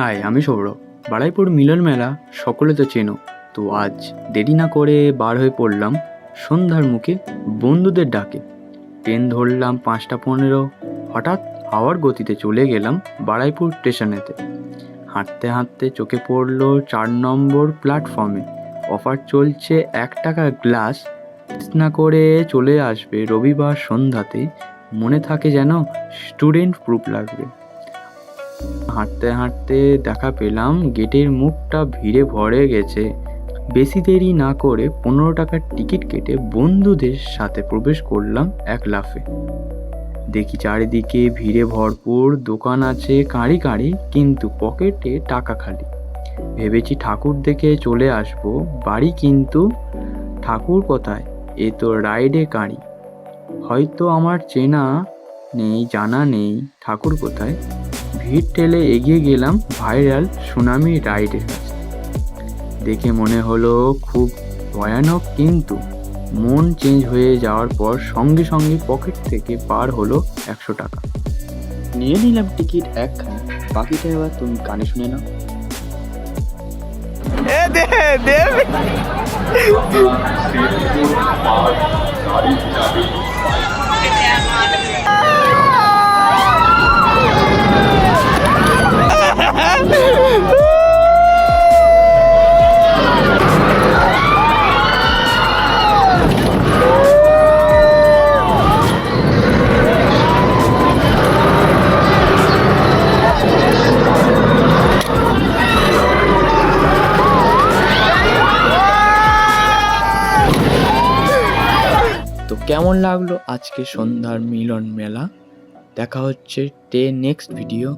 High, আমি সৌরভ। বারুইপুর মিলন মেলা সকলে তো চেনো। তো আজ দেরি না করে বার হয়ে পড়লাম সন্ধ্যার মুখে বন্ধুদের ডাকে। ট্রেন ধরলাম 5টা 15। হঠাৎ হাওয়ার গতিতে চলে গেলাম বারুইপুর স্টেশনেতে। হাঁটতে হাঁটতে চোখে পড়লো 4 নম্বর প্ল্যাটফর্মে অফার চলছে 1 টাকা গ্লাস। মিস না করে চলে আসবে রবিবার সন্ধ্যাতে। মনে থাকে যেন স্টুডেন্ট প্রুফ লাগবে। হাঁটতে হাঁটতে দেখা পেলাম গেটের মুখটা ভিড়ে ভরে গেছে। বেশি দেরি না করে 15 টাকার টিকিট কেটে বন্ধুদের সাথে প্রবেশ করলাম এক লাফে। দেখি চারিদিকে ভিড়ে ভরপুর, দোকান আছে কাঁড়ি কাঁড়ি, কিন্তু পকেটে টাকা খালি। ভেবেছি ঠাকুর দেখে চলে আসবো বাড়ি, কিন্তু ঠাকুর কোথায়? এ তো রাইডে কাঁড়ি। হয়তো আমার চেনা নেই, জানা নেই ঠাকুর কোথায়। ভিড় ঠেলে এগিয়ে গেলাম ভাইরাল সুনামি রাইডের কাছে। দেখে মনে হলো খুব ভয়ানক, কিন্তু মন চেঞ্জ হয়ে যাওয়ার পর সঙ্গে সঙ্গে পকেট থেকে বার হলো 100 টাকা। নিয়ে নিলাম টিকিট একখানা, বাকিটা এবার তুমি কানে শুনে নাও। তো কেমন লাগলো আজকে সন্ধ্যার মিলন মেলা? দেখা হচ্ছে নেক্সট ভিডিও।